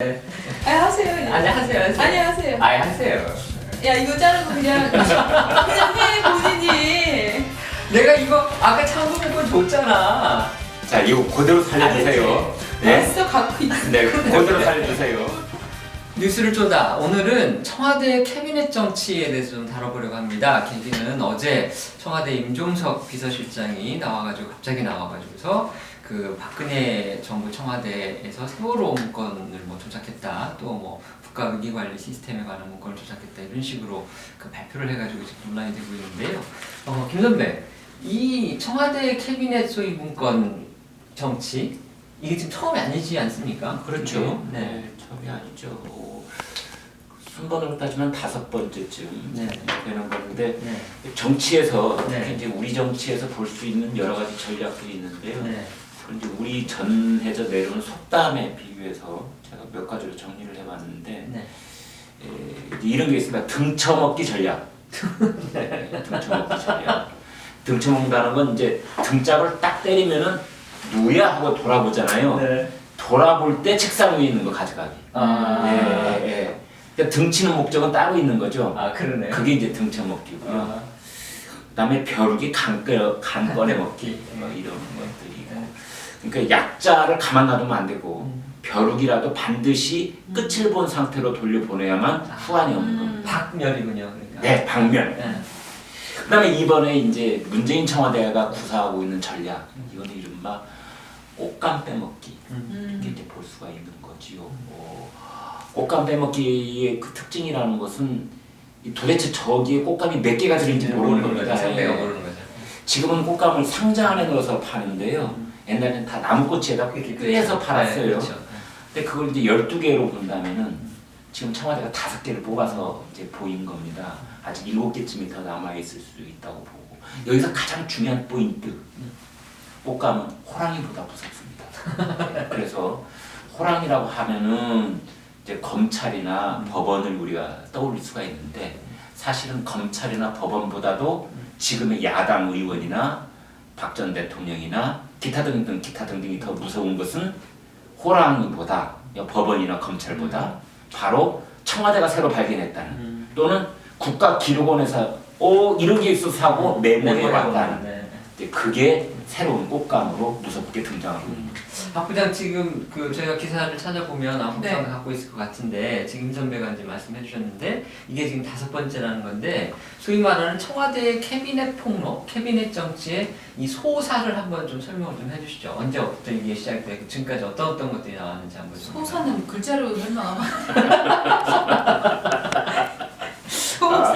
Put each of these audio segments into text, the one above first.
네. 하세요. 아니 하세요. 아니 하세요. 아니 하세요. 야 이거 자르고 그냥 해 본인이. 내가 이거 아까 참고문 줬잖아. 자 이거 그대로 살려주세요. 벌써 갖고 있어. 네, 그대로 살려주세요. 뉴스를 쪼다. 오늘은 청와대 캐비넷 정치에 대해서 좀 다뤄보려고 합니다. 계기는 어제 청와대 임종석 비서실장이 갑자기 나와가지고서 그 박근혜 정부 청와대에서 세월호 문건을 뭐 조작했다, 또 뭐 국가위기관리 시스템에 관한 문건을 조작했다 이런 식으로 그 발표를 해가지고 지금 논란이 되고 있는데요. 김 선배, 이 청와대 캐비넷 소위 문건 정치 이게 지금 처음이 아니지 않습니까? 그렇죠. 네. 네, 처음이 아니죠. 순번으로 따지면 5번째쯤 네. 되는 건데 네. 정치에서 네. 특히 이제 우리 정치에서 볼 수 있는 여러 가지 전략들이 있는데요. 네. 그런데 우리 전해져 내려온 속담에 비유해서 제가 몇 가지로 정리를 해봤는데 네. 이제 이런 게 있습니다. 등쳐먹기 전략. 네, 등쳐먹기 전략. 등쳐먹는다는 건 이제 등짝을 딱 때리면은 누야 하고 돌아보잖아요. 네. 돌아볼 때 책상 위에 있는 거 가져가기. 예, 예. 그러니까 등치는 목적은 따로 있는 거죠. 아, 그러네요. 그게 이제 등쳐먹기고요. 그다음에 벼룩이 간 꺼내 먹기 뭐 이런 것들이고. 그러니까 약자를 가만 놔두면 안 되고 벼룩이라도 반드시 끝을 본 상태로 돌려보내야만 후환이 없는 겁니다. 박멸이군요, 그러니까. 네, 방면. 네. 그다음에 이번에 이제 문재인 청와대가 구사하고 있는 전략, 이거는 이른바 꽃감 빼먹기 이렇게 이제 볼 수가 있는 거지요. 꽃감 빼먹기의 그 특징이라는 것은 도대체 저기에 꽃감이 몇 개가 들어있는지 모르는 겁니다. 상대가 모르는 거죠. 지금은 꽃감을 상자 안에 넣어서 파는데요. 옛날에는 다 나무꽃에다 이렇게 꿰서 팔았어요. 네, 그렇죠. 근데 그걸 이제 12개로 본다면은 지금 청와대가 5개를 뽑아서 이제 보인 겁니다. 아직 7개쯤이 더 남아있을 수 있다고 보고. 여기서 가장 중요한 포인트. 꽃감은 호랑이보다 무섭습니다. 네, 그래서 호랑이라고 하면은 이제 검찰이나 법원을 우리가 떠올릴 수가 있는데 사실은 검찰이나 법원보다도 지금의 야당 의원이나 박 전 대통령이나 기타 등등이 더 무서운 것은 호랑이보다 법원이나 검찰보다 바로 청와대가 새로 발견했다는 또는 국가기록원에서 이런 게 있어서 하고 메모해 왔다는 그게 새로운 꽃감으로 무섭게 등장하고 있는 거죠. 박 부장 지금 그 저희가 기사를 찾아보면 아무튼 네. 갖고 있을 것 같은데 지금 선배가 이제 말씀해 주셨는데 이게 지금 5번째라는 건데 소위 말하는 청와대의 캐비넷 폭로, 캐비넷 정치의 이 소사를 한번 좀 설명을 좀 해주시죠. 언제부터 이게 시작되고 지금까지 어떤 것들이 나왔는지 한번 좀. 소사는 글자로 설명하면.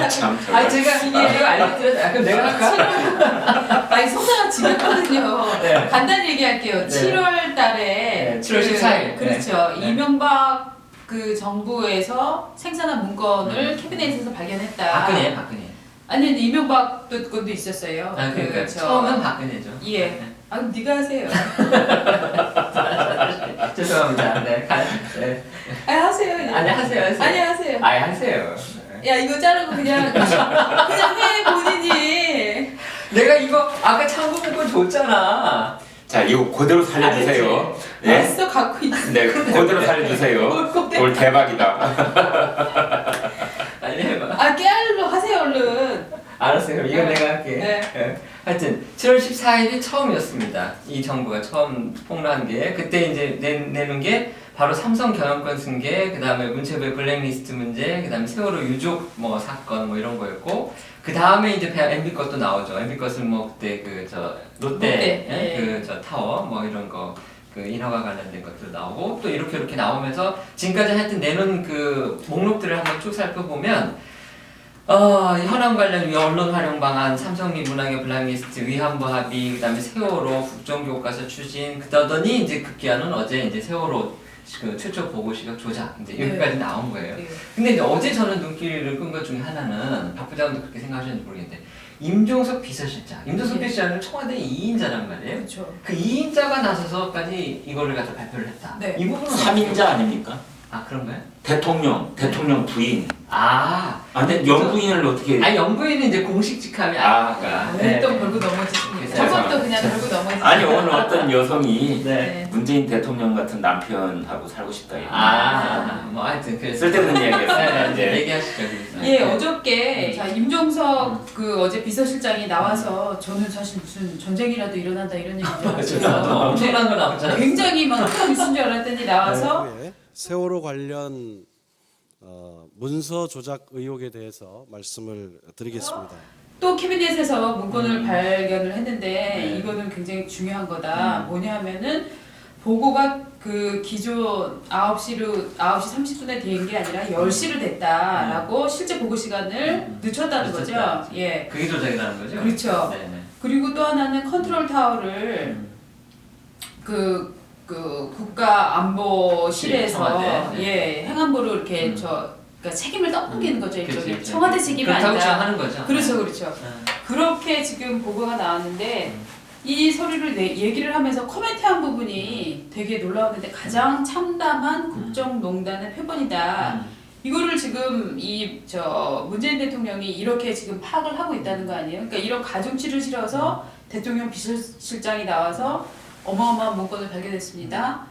참. 아니 제가 이게 알려드렸어요. 그럼 내가 할까? 아니 소사가 지났거든요. 네. 간단히 얘기할게요. 네. 7월 달에 네, 7월 14일. 그렇죠. 네. 이명박 그 정부에서 생산한 문건을 캐비넷에서 발견했다. 박근혜. 아니 이명박 것도 있었어요. 아 그러니까 저- 처음은 박근혜죠. 예. 네. 아 그럼 네가 하세요. 죄송합니다. 네. 네. 하세요. 아니 하세요. 아니 하세요. 아니 하세요. 야 이거 자르고 그냥 해 본인이. 내가 이거 아까 참고문 줬잖아. 자, 이거 그대로 살려주세요. 네, 벌써 갖고 있어. 네, 그대로 살려주세요. 오늘 대박이다. 빨리 해봐. 아 깨알로 하세요 얼른. 알았어요. 그럼 이건 네. 내가 할게. 네. 하여튼 7월 14일이 처음이었습니다. 이 정부가 처음 폭로한 게 그때 이제 내놓은 게 바로 삼성 경영권 승계, 그 다음에 문체부의 블랙리스트 문제, 그 다음에 세월호 유족 뭐 사건 뭐 이런 거였고 그 다음에 이제 MB 것도 나오죠. MB 것은 뭐 그때 그 저 롯데 예. 그 저 타워 뭐 이런 거. 그 인허가 관련된 것들 나오고 또 이렇게 나오면서 지금까지 하여튼 내놓은 그 목록들을 한번 쭉 살펴보면 현황 관련 언론 활용 방안, 삼성미 문학의 블랙리스트, 위안부 합의, 그다음에 세월호 국정교과서 추진, 그러더니 이제 급기야는 어제 이제 세월호 그 최초 보고 시각 조작 이제 여기까지 나온 거예요. 네. 근데 이제 어제 저는 눈길을 끈 것 중에 하나는 박 부장도 그렇게 생각하셨는지 모르겠는데 임종석 비서실장, 임종석 네. 비서실장은 청와대 2인자란 말이에요. 그렇죠. 그 2인자가 나서서까지 이거를 가지고 발표를 했다. 네. 이 부분은 3인자 아닙니까? 아 그런가요? 대통령 부인. 근데 영부인을 어떻게? 영부인은 이제 공식 직함이 아니니까. 오늘 또 걸고 넘어지십니다. 저것도 그냥 걸고 넘어지십니다. 아니 오늘 어떤 여성이 네. 문재인 대통령 같은 남편하고 살고 싶다. 뭐 하여튼 그래서 쓸데없는 이야기였어요. 네, 얘기하시죠. 그래서. 예, 어저께 자 임종석 그 어제 비서실장이 나와서 저는 사실 무슨 전쟁이라도 일어난다 이런 얘기 들었어요. 엄청난 거 나오잖아요. 굉장히 막 큰 뉴스인 줄 알았더니 나와서 후에 세월호 관련 문서 조작 의혹에 대해서 말씀을 드리겠습니다. 또 캐비넷에서 문건을 발견을 했는데 네. 이거는 굉장히 중요한 거다. 뭐냐면은 보고가 그 기존 9시 30분에 된 게 아니라 10시로 됐다라고 실제 보고 시간을 늦췄다는 거죠. 늦췄다. 예. 그게 조작이라는 거죠? 그렇죠. 네네. 그리고 또 하나는 컨트롤 타워를 그 국가안보실에서 청와대. 예 행안부로 이렇게 그러니까 책임을 떠넘기는 거죠. 일종의 그치. 청와대 책임이 그렇다고 아니다. 주장하는 거죠. 그렇죠. 그렇게 지금 보고가 나왔는데 이 서류를 얘기를 하면서 코멘트한 부분이 되게 놀라웠는데 가장 참담한 국정농단의 표본이다. 이거를 지금 문재인 대통령이 이렇게 지금 파악을 하고 있다는 거 아니에요? 그러니까 이런 가중치를 실어서 대통령 비서실장이 나와서 어마어마한 문건을 발견했습니다.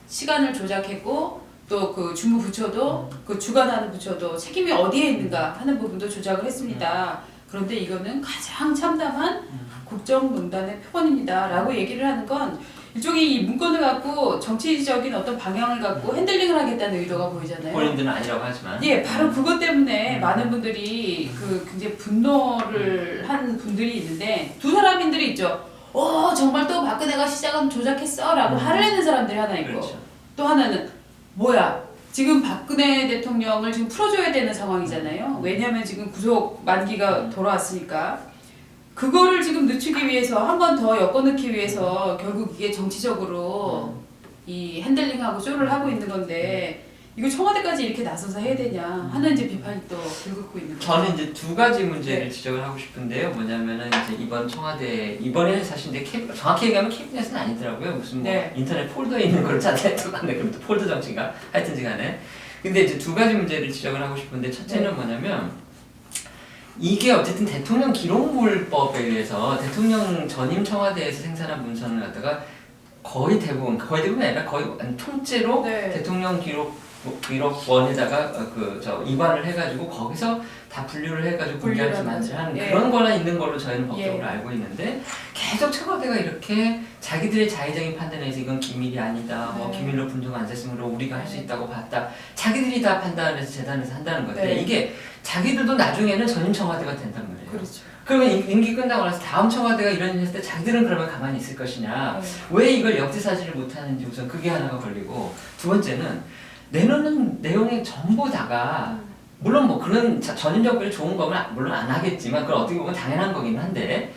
시간을 조작했고 또 그 주무부처도 그 주관하는 부처도 책임이 어디에 있는가 하는 부분도 조작을 했습니다. 그런데 이거는 가장 참담한 국정농단의 표본입니다라고 얘기를 하는 건 일종의 이 문건을 갖고 정치적인 어떤 방향을 갖고 핸들링을 하겠다는 의도가 보이잖아요. 본인들은 아니라고 하지만. 예, 바로 그것 때문에 많은 분들이 그 굉장히 분노를 한 분들이 있는데 두 사람인들이 있죠. 정말 또 박근혜가 시작은 조작했어라고 화를 내는 사람들이 하나 있고 그렇죠. 또 하나는 뭐야 지금 박근혜 대통령을 지금 풀어줘야 되는 상황이잖아요. 왜냐하면 지금 구속 만기가 돌아왔으니까 그거를 지금 늦추기 위해서 한 번 더 엮어넣기 위해서 결국 이게 정치적으로 이 핸들링하고 쇼를 하고 있는 건데 이거 청와대까지 이렇게 나서서 해야 되냐 하는 이제 비판이 또 불붙고 있는 거죠. 저는 이제 두 가지 문제를 네. 지적을 하고 싶은데요. 뭐냐면은 이제 이번 청와대 이번에 사실 이제 정확히 얘기하면 캐비넷은 아니더라고요. 무슨 뭐 네. 인터넷 폴더에 있는 걸 찾아냈던데 그럼 또 폴더 정치인가 하여튼지 간에. 근데 이제 두 가지 문제를 지적을 하고 싶은데 첫째는 네. 뭐냐면 이게 어쨌든 대통령 기록물법에 의해서 대통령 전임 청와대에서 생산한 문서를 갖다가 거의 대부분이 아니라 거의 통째로 네. 대통령 기록원에다가 입안을 해가지고 거기서 다 분류를 해가지고 공개하지만 하는 예. 그런 거나 있는 걸로 저희는 법적으로 예. 알고 있는데 계속 청와대가 이렇게 자기들의 자의적인 판단에서 이건 기밀이 아니다, 뭐 네. 기밀로 분석 안 됐으므로 우리가 할 수 있다고 봤다, 자기들이 다 판단해서 재단에서 한다는 건데 네. 이게 자기들도 나중에는 전임 청와대가 된단 말이에요. 그렇죠. 그러면 임기 끝나고 나서 다음 청와대가 이런 일 했을 때 자기들은 그러면 가만히 있을 것이냐, 네. 왜 이걸 역지사지를 못하는지 우선 그게 하나가 걸리고, 두 번째는 내놓는 내용이 전부 다가 물론 뭐 그런 전임 정권이 좋은 거면 물론 안 하겠지만 그건 어떻게 보면 당연한 거긴 한데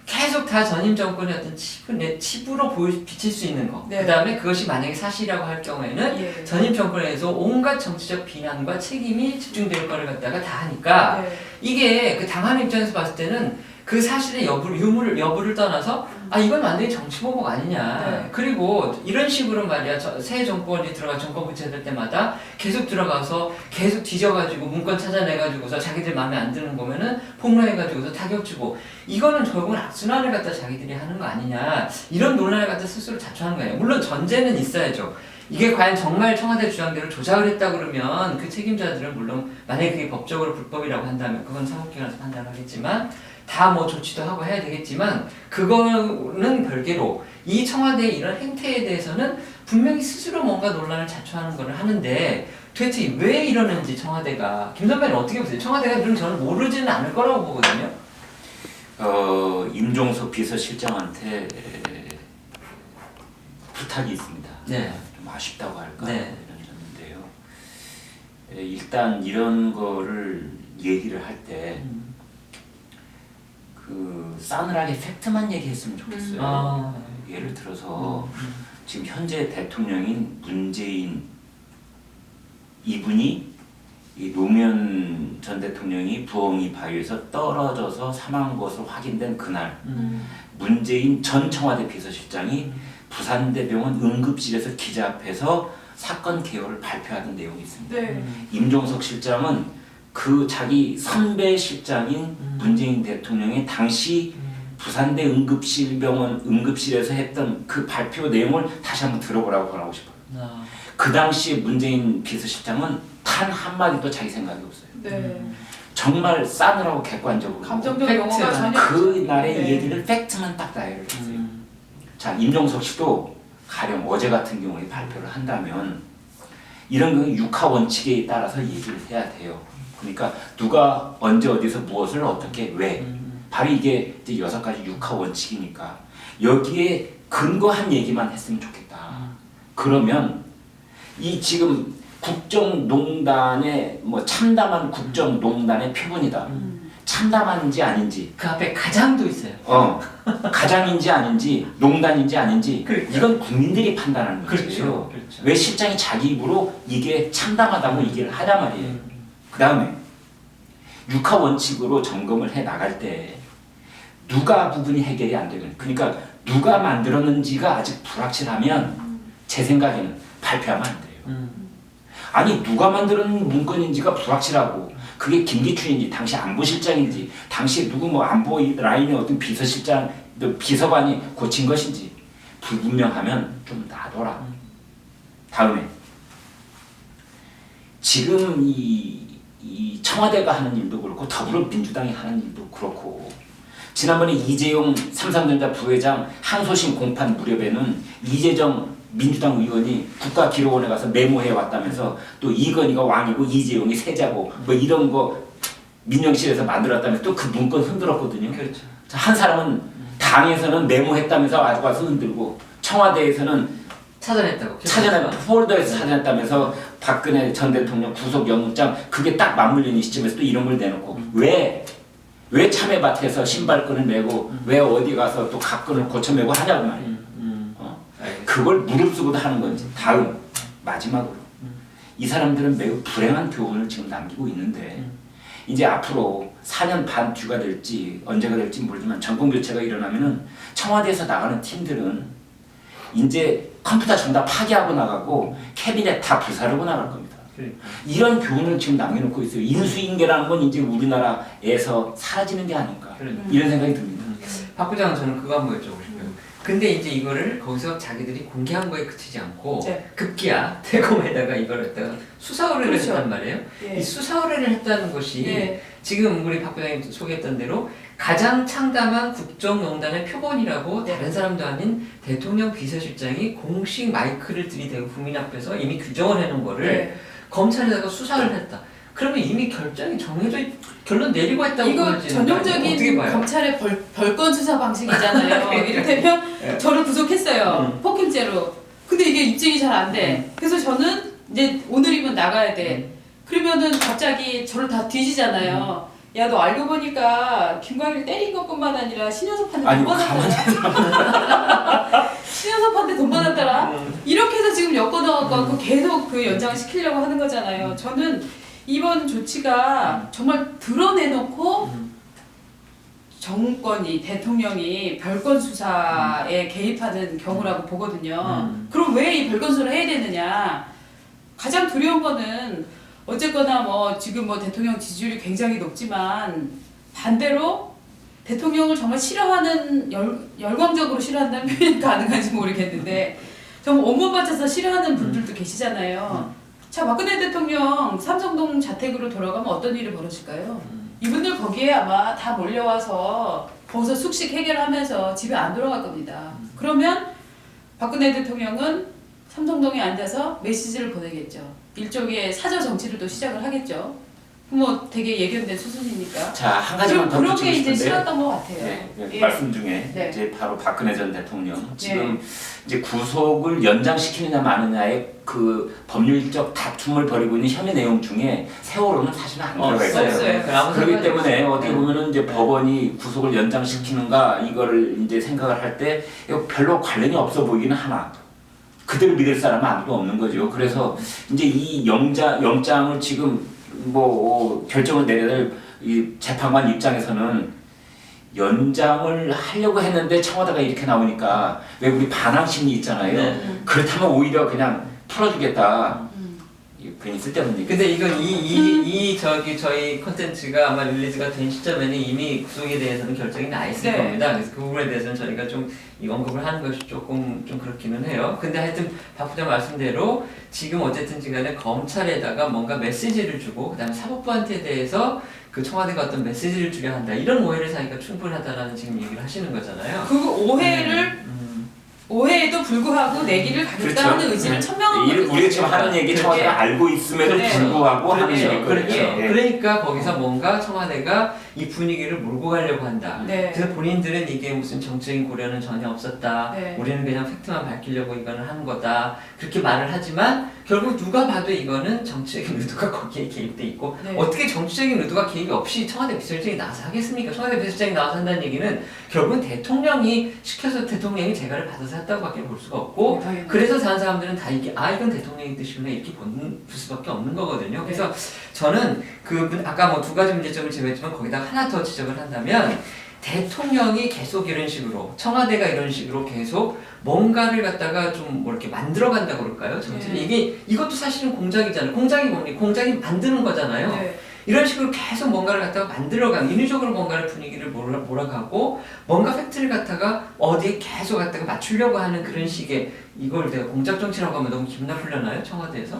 계속 다 전임 정권의 어떤 칩으로 비칠 수 있는 거. 네. 그 다음에 그것이 만약에 사실이라고 할 경우에는 예. 전임 정권에서 온갖 정치적 비난과 책임이 집중될 거를 갖다가 다 하니까 네. 이게 그 당하는 입장에서 봤을 때는 그 사실의 여부를 떠나서 이건 완전히 정치보복 아니냐. 네. 그리고 이런 식으로 말이야 새 정권이 들어가 정권 교체될 때마다 계속 들어가서 계속 뒤져가지고 문건 찾아내가지고서 자기들 마음에 안 드는 거면은 폭로해가지고서 타격 주고 이거는 결국은 악순환을 갖다 자기들이 하는 거 아니냐. 이런 논란을 갖다 스스로 자초하는 거예요. 물론 전제는 있어야죠. 이게 과연 정말 청와대 주장대로 조작을 했다 그러면 그 책임자들은 물론 만약에 그게 법적으로 불법이라고 한다면 그건 사법기관에서 판단을 하겠지만 다 뭐 조치도 하고 해야 되겠지만 그거는 별개로 이 청와대의 이런 행태에 대해서는 분명히 스스로 뭔가 논란을 자초하는 걸 하는데 도대체 왜 이러는지 청와대가 김 선배는 어떻게 보세요? 청와대가 그럼 저는 모르지는 않을 거라고 보거든요. 임종석 비서실장한테 부탁이 있습니다. 네. 좀 아쉽다고 할까 네. 이런 점인데요. 일단 이런 거를 얘기를 할 때 그 싸늘하게 팩트만 얘기했으면 좋겠어요. 예를 들어서 지금 현재 대통령인 문재인 이분이 이 노무현 전 대통령이 부엉이 바위에서 떨어져서 사망한 것으로 확인된 그날 문재인 전 청와대 비서실장이 부산대병원 응급실에서 기자 앞에서 사건 개요를 발표하는 내용이 있습니다. 네. 임종석 실장은 그 자기 선배 실장인 문재인 대통령의 당시 부산대 응급실병원 응급실에서 했던 그 발표 내용을 다시 한번 들어보라고 권하고 싶어요. 아, 그 당시 문재인 비서실장은 단 한마디도 자기 생각이 없어요. 네. 정말 싸늘하고 객관적으로 감정적 용어가 팩트만. 전혀 그 날의 네. 얘기를 팩트만 딱 나열을 했어요. 자, 임종석 씨도 가령 어제 같은 경우에 발표를 한다면 이런 거 육하 원칙에 따라서 얘기를 해야 돼요. 그러니까 누가 언제 어디서 무엇을 어떻게 왜 바로 이게 이제 6가지 육하 원칙이니까 여기에 근거한 얘기만 했으면 좋겠다. 그러면 이 지금 국정농단의 뭐 참담한 국정농단의 표본이다. 참담한지 아닌지 그 앞에 가장도 있어요. 가장인지 아닌지 농단인지 아닌지 그렇죠. 이건 국민들이 판단하는 거죠. 그렇죠. 그렇죠. 왜 실장이 자기 입으로 이게 참담하다고 얘기를 하단 말이에요. 그 다음에 육하 원칙으로 점검을 해 나갈 때 누가 부분이 해결이 안 되면 그러니까 누가 만들었는지가 아직 불확실하면 제 생각에는 발표하면 안 돼요. 아니 누가 만들었는 문건인지가 불확실하고 그게 김기춘인지 당시 안보실장인지 당시 누구 뭐 안보 라인의 어떤 비서실장 비서관이 고친 것인지 불분명하면 좀 놔둬라. 다음에 지금 이 청와대가 하는 일도 그렇고 더불어민주당이 하는 일도 그렇고 지난번에 이재용 삼성전자 부회장 항소심 공판 무렵에는 이재정 민주당 의원이 국가기록원에 가서 메모해 왔다면서 또 이건희가 왕이고 이재용이 세자고 뭐 이런 거 민정실에서 만들었다면서 또 그 문건 흔들었거든요. 그렇죠. 자, 한 사람은 당에서는 메모했다면서 와서 흔들고 청와대에서는 찾아냈다고. 폴더에서 찾아냈다면서 박근혜 전 대통령 구속영장 그게 딱 맞물리는 시점에서 또 이런 걸 내놓고 왜 참외밭에서 신발끈을 메고 왜 어디 가서 또 각끈을 고쳐 메고 하냐고 말이에요. 그걸 무릅쓰고도 하는 건지. 다음 마지막으로 이 사람들은 매우 불행한 교훈을 지금 남기고 있는데 이제 앞으로 4년 반 뒤가 될지 언제가 될지 모르지만 정권 교체가 일어나면은 청와대에서 나가는 팀들은 이제 컴퓨터 전다 파기하고 나가고 캐비넷 다 불사르고 나갈 겁니다. 이런 교훈을 지금 남겨놓고 있어요. 인수인계라는 건 이제 우리나라에서 사라지는 게 아닌가 이런 생각이 듭니다. 박 부장은 저는 그거 한번 여쭤보고 싶어요. 근데 이제 이거를 거기서 자기들이 공개한 거에 그치지 않고 네. 급기야 대검에다가 이걸 했다가 수사 의뢰를 그렇죠. 했단 말이에요. 예. 이 수사 의뢰를 했다는 것이 예. 지금 우리 박 부장님 소개했던 대로 가장 참담한 국정농단의 표본이라고 네. 다른 사람도 아닌 대통령 비서실장이 공식 마이크를 들이대고 국민 앞에서 이미 규정을 해놓은 거를 네. 검찰에다가 수사를 했다. 그러면 이미 결정이 정해져 결론 내리고 했다고 이거 보여지는 거 아니에요? 어떻게 전형적인 봐요? 검찰의 벌건 수사 방식이잖아요. 이를테면 네. 저를 구속했어요. 폭행죄로. 근데 이게 입증이 잘 안 돼. 그래서 저는 이제 오늘이면 나가야 돼. 그러면은 갑자기 저를 다 뒤지잖아요. 야, 너 알고 보니까 김광일 때린 것뿐만 아니라 신현섭한테 아니, 돈 받았더라. 신현섭한테 돈 받았더라. 이렇게 해서 지금 엮어넣어갖고 계속 그 연장시키려고 하는 거잖아요. 저는 이번 조치가 정말 드러내놓고 정권이 대통령이 별건 수사에 개입하는 경우라고 보거든요. 그럼 왜 이 별건 수사를 해야 되느냐? 가장 두려운 거는 어쨌거나 뭐 지금 뭐 대통령 지지율이 굉장히 높지만 반대로 대통령을 정말 싫어하는 열광적으로 싫어한다는 표현이 가능한지 모르겠는데 정말 온몸 바쳐서 싫어하는 분들도 계시잖아요. 자, 박근혜 대통령 삼성동 자택으로 돌아가면 어떤 일이 벌어질까요? 이분들 거기에 아마 다 몰려와서 거기서 숙식 해결하면서 집에 안 돌아갈 겁니다. 그러면 박근혜 대통령은 삼성동에 앉아서 메시지를 보내겠죠. 일종의 사저 정치를 또 시작을 하겠죠. 뭐 되게 예견된 수순이니까. 자, 한 가지만 더 그런 붙이고 게 이제 싶은데 싫었던 것 같아요. 네, 예. 말씀 중에 네. 이제 바로 박근혜 전 대통령 지금 이제 구속을 연장시키느냐 마느냐의 그 법률적 다툼을 벌이고 있는 혐의 내용 중에 세월호는 사실은 안 들어가 있어요. 그렇기 때문에 어떻게 보면은 이제 법원이 구속을 연장시키는가 이거를 이제 생각을 할 때 이거 별로 관련이 없어 보이기는 하나. 그대로 믿을 사람은 아무도 없는 거죠. 그래서 이제 이 영장을 지금 뭐 결정을 내려야 될 이 재판관 입장에서는 연장을 하려고 했는데 청와대가 이렇게 나오니까 왜 우리 반항 심리 있잖아요. 그렇다면 오히려 그냥 풀어주겠다. 이거 괜히 쓸데없는 얘기. 근데 이건 저희 컨텐츠가 아마 릴리즈가 된 시점에는 이미 구속에 대해서는 결정이 나 있을 네. 겁니다. 그래서 그 부분에 대해서는 저희가 좀 이 언급을 하는 것이 조금 좀 그렇기는 해요. 근데 하여튼 박 부장 말씀대로 지금 어쨌든지 간에 검찰에다가 뭔가 메시지를 주고 그다음에 사법부한테 대해서 그 청와대가 어떤 메시지를 주려 한다. 이런 오해를 사니까 충분하다라는 지금 얘기를 하시는 거잖아요. 그 오해를 오해에도 불구하고 내기를 가겠다는 그렇죠. 의지를 네. 천명한 거죠. 우리가 지금 하는 얘기 청와대가 알고 있음에도 네. 불구하고 하는 그렇죠. 얘기거든요. 그렇죠. 예. 그러니까 거기서 뭔가 청와대가 이 분위기를 몰고 가려고 한다. 네. 그래서 본인들은 이게 무슨 정치적인 고려는 전혀 없었다. 네. 우리는 그냥 팩트만 밝히려고 이거는 하는 거다. 그렇게 말을 하지만 결국 누가 봐도 이거는 정치적인 의도가 거기에 개입돼 있고 네. 어떻게 정치적인 의도가 개입이 없이 청와대 비서실장이 나와서 하겠습니까? 청와대 비서실장이 나와서 한다는 얘기는 결국은 대통령이 시켜서 대통령이 재가를 받아서 했다고밖에 볼 수가 없고 네, 당연히. 그래서 다른 사람들은 다 이게 이건 대통령의 뜻이구나 이렇게 볼 수밖에 없는 거거든요. 그래서 저는 아까 뭐 두 가지 문제점을 제외했지만 거기다 하나 더 지적을 한다면 대통령이 계속 이런 식으로 청와대가 이런 식으로 계속 뭔가를 갖다가 좀 뭐 이렇게 만들어간다고 그럴까요? 정치를 네. 이것도 사실은 공작이잖아요. 공작이 뭡니까? 공작이 만드는 거잖아요. 네. 이런 식으로 계속 뭔가를 갖다가 만들어가는 인위적으로 뭔가를 분위기를 몰아가고 뭔가 팩트를 갖다가 어디에 계속 갖다가 맞추려고 하는 그런 식의 이걸 내가 공작 정치라고 하면 너무 기분 나쁘려나요? 청와대에서?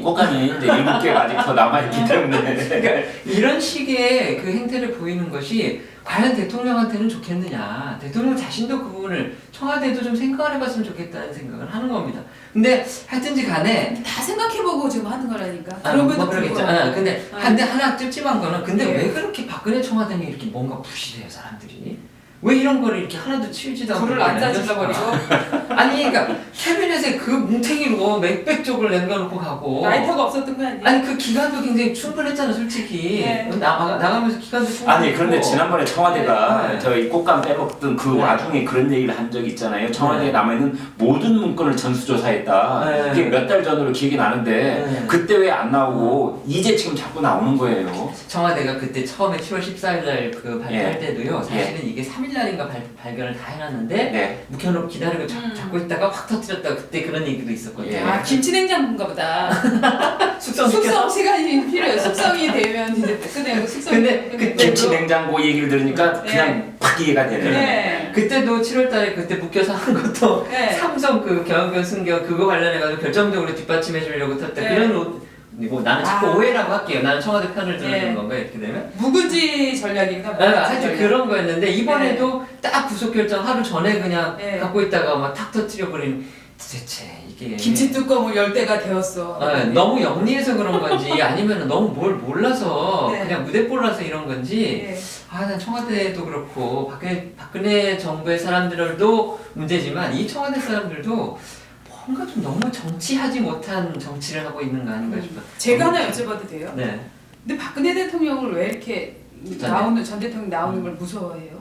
꽃감이 이제 7개가 아직 더 남아있기 때문에. 그러니까 이런 식의 그 행태를 보이는 것이 과연 대통령한테는 좋겠느냐. 대통령 자신도 그 부분을 청와대도 좀 생각을 해봤으면 좋겠다는 생각을 하는 겁니다. 근데 하여튼지 간에 다 생각해보고 지금 하는 거라니까. 뭐 그럼에도 그러겠죠. 불구하고. 근데 아. 하나 찝찝한 거는 근데 네. 왜 그렇게 박근혜 청와대는 이렇게 뭔가 부실해요 사람들이? 왜 이런 거를 이렇게 하나도 치우지도 않고 불을 안 짜질러버리고 아니 그러니까 캐비넷에 그 뭉탱이로 몇백 쪽을 남겨놓고 가고 라이터가 없었던 거 아니에요? 아니 그 기간도 굉장히 충분했잖아 솔직히 네. 나가면서 기간도 충분했고 아니 그런데 지난번에 청와대가 네. 저희 꽃감 빼먹던 그 네. 와중에 그런 얘기를 한 적이 있잖아요. 청와대에 네. 남아있는 모든 문건을 전수조사했다. 네. 이게 몇 달 전으로 기억이 나는데 네. 그때 왜 안 나오고 이제 지금 자꾸 나오는 거예요. 청와대가 그때 처음에 7월 14일 날 그 발표할 예. 때도요 사실은 이게 3일 날인가 발견을 다 해놨는데 네. 묵혀놓고 기다리고 잡고 있다가 확 터뜨렸다 그때 그런 얘기도 있었거든요. 예. 아 김치냉장고인가 보다. 숙성 숙성 시간이 필요해요. 숙성이 되면 이제 끝내고 숙성. 근데 그때 김치 냉장고 얘기를 들으니까 네. 그냥 확 이해가 되네. 네. 그때도 7월달에 그때 묶여서 한 것도 네. 삼성 그 경영권 승격 그거 관련해가지고 결정적으로 뒷받침해 주려고 탔다 네. 그런 뭐 나는 자꾸 아. 오해라고 할게요. 나는 청와대 편을 들어주는 네. 건가 이렇게 되면? 묵은지 전략인가? 하여튼 그런 거였는데 이번에도 딱 구속 결정 하루 전에 그냥 네. 갖고 있다가 막 탁 터뜨려 버리는 도대체 이게 김치 뚜껑을 열 때가 되었어. 너무 영리해서 그런 건지 아니면 너무 뭘 몰라서 네. 그냥 무대뽀라서 이런 건지 네. 난 청와대도 그렇고 박근혜 정부의 사람들도 문제지만 이 청와대 사람들도 뭔가 좀 너무 정치하지 못한 정치를 하고 있는 거 아닌가 싶어요. 제가 하나 여쭤봐도 돼요? 네. 근데 박근혜 대통령을 왜 이렇게 전 대통령 나오는 걸 무서워해요?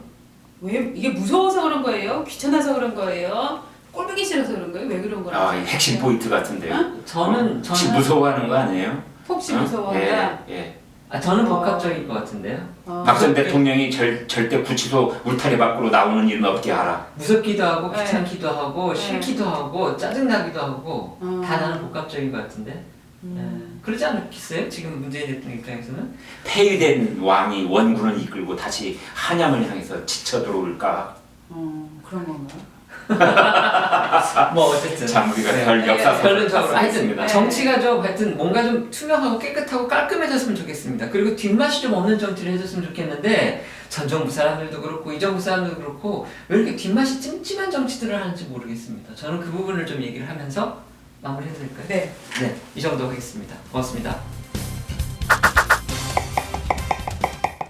왜 이게 무서워서 그런 거예요? 귀찮아서 그런 거예요? 꼴보기 싫어서 그런 거예요? 왜 그런 거라고? 아, 이 핵심 포인트 같은데요. 어? 저는 혹시 무서워하는 거 아니에요? 혹시 어? 무서워한다? 예. 저는 복합적일 것 같은데요. 박 전 무섭게- 대통령이 절대 구치소 울타리 밖으로 나오는 일은 없게 하라. 무섭기도 하고 네. 귀찮기도 하고 네. 싫기도 하고 짜증나기도 하고 어. 다 나는 복합적인 것 같은데. 네. 그러지 않겠어요? 지금 문재인 대통령 입장에서는? 폐위된 왕이 원군을 이끌고 다시 한양을 향해서 지쳐 들어올까? 그런 건가요? 뭐 어쨌든 참 우리가 네. 별 역사 결론적으로 하여튼 있습니다. 정치가 좀 하여튼 뭔가 좀 투명하고 깨끗하고 깔끔해졌으면 좋겠습니다. 그리고 뒷맛이 좀 없는 정치를 해줬으면 좋겠는데 전 정부 사람들도 그렇고 이 정부 사람들도 그렇고 왜 이렇게 뒷맛이 찜찜한 정치들을 하는지 모르겠습니다. 저는 그 부분을 좀 얘기를 하면서 마무리해도 될까요? 네. 네, 이 정도 하겠습니다. 고맙습니다.